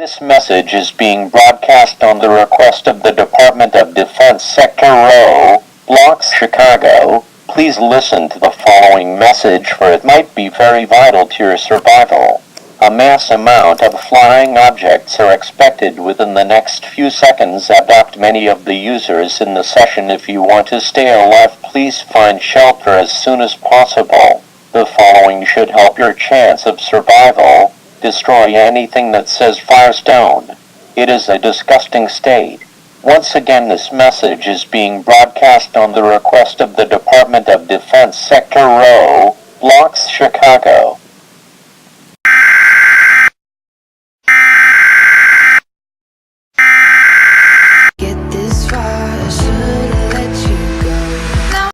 This message is being broadcast on the request of the Department of Defense Sector Rho, Blocks Chicago. Please listen to the following message, for it might be very vital to your survival. A mass amount of flying objects are expected within the next few seconds. Abduct many of the users in the session. If you want to stay alive, please find shelter as soon as possible. The following should help your chance of survival. Destroy anything that says Firestone. It is a disgusting state. Once again, this message is being broadcast on the request of the Department of Defense Sector Rho, Blocks Chicago.